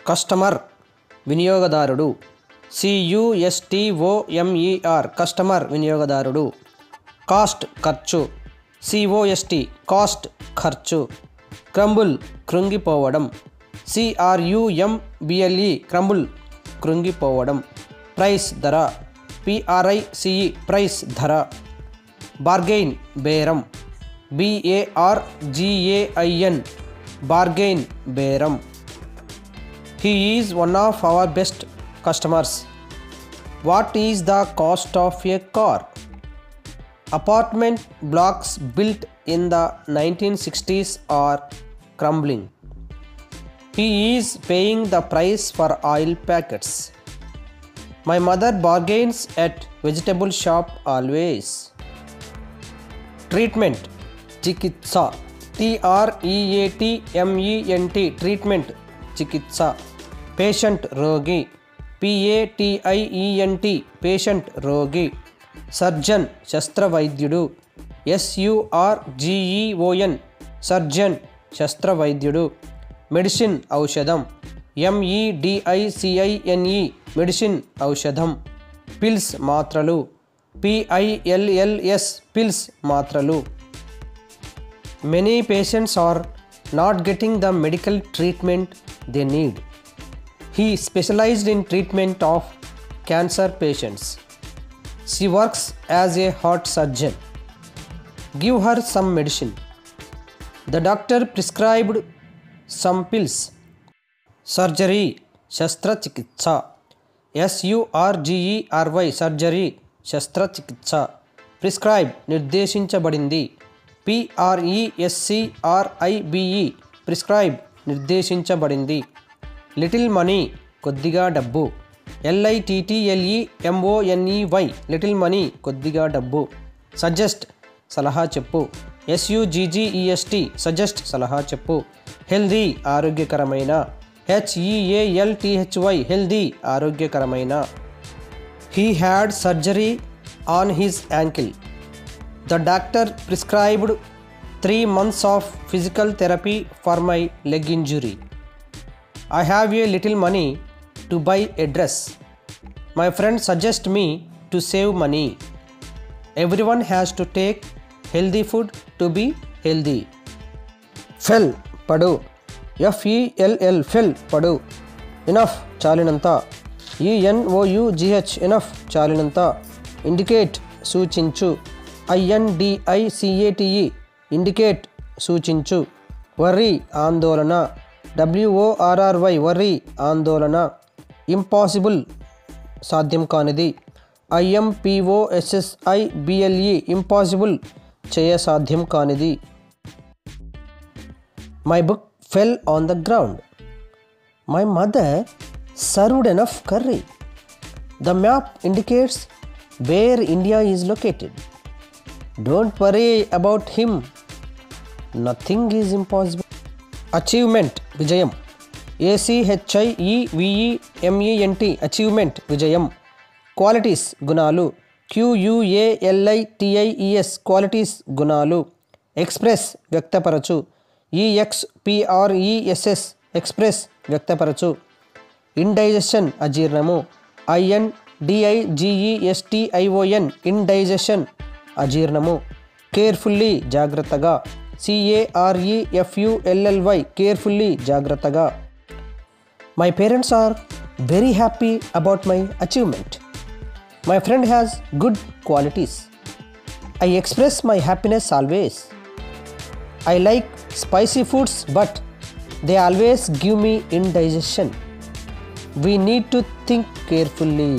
Customer వినియోగదారుడు. CUSTOMER customer వినియోగదారుడు. Cost ఖర్చు. COST కాస్ట్ ఖర్చు. క్రంబుల్ కృంగిపోవడం. CRUMBLE క్రంబుల్ కృంగిపోవడం. ప్రైస్ ధర. PRICE ప్రైస్ ధర. బార్గెయిన్ బేరం. BARGAIN బార్గెయిన్ బేరం. He is one of our best customers. What is the cost of a car? Apartment blocks built in the 1960s are crumbling. He is paying the price for oil packets. My mother bargains at vegetable shop always. Treatment. Chikitsa. TREATMENT treatment. Chikitsa. Patient రోగి. PATIENT patient రోగి. Surgeon శస్త్రవైద్యుడు. SURGEON surgeon శస్త్రవైద్యుడు. Medicine ఔషధం. MEDICINE medicine ఔషధం. Pills మాత్రలు. PILLS pills మాత్రలు. Many patients are not getting the medical treatment they need. He specialized in treatment of cancer patients. She works as a heart surgeon. Give her some medicine. The doctor prescribed some pills. Surgery శస్త్రచికిత్స. SURGERY surgery శస్త్రచికిత్స. Prescribe నిర్దేశించబడింది. PRESCRIBE prescribe నిర్దేశించబడింది. Little money కొద్దిగా డబ్బు. LITTLEMONEY little money కొద్దిగా డబ్బు. Suggest సలహా చెప్పు. SUGGEST సజెస్ట్ సలహా చెప్పు. హెల్దీ ఆరోగ్యకరమైన. HEALTHY హెల్దీ ఆరోగ్యకరమైన. He had surgery on his ankle. The doctor prescribed 3 months of physical therapy for my leg injury. I have a little money to buy a dress. My friend suggests me to save money. Everyone has to take healthy food to be healthy. Fell పడు. FELL ఫెల్ పడు. Enough చాలినంత. ENOUGH enough చాలినంత. Indicate సూచించు. INDICATE indicate సూచించు. Worry ఆందోళన. WORRY worry ఆందోళన. Impossible సాధ్యం కానిది. IMPOSSIBLE impossible చేయసాధ్యం కానిది. My book fell on the ground. My mother served enough curry. The map indicates where India is located. Don't worry about him. Nothing is impossible. Achievement విజయం. ACHIEVEMENT achievement విజయం. Qualities గుణాలు. QUALITIES qualities గుణాలు. Express వ్యక్తపరచు. EXPRESS express వ్యక్తపరచు. Indigestion అజీర్ణము. INDIGESTION indigestion అజీర్ణము. Carefully జాగ్రత్తగా. CAREFULLY carefully జాగ్రత్తగా. My parents are very happy about my achievement. My friend has good qualities. I express my happiness always. I like spicy foods but they always give me indigestion. We need to think carefully.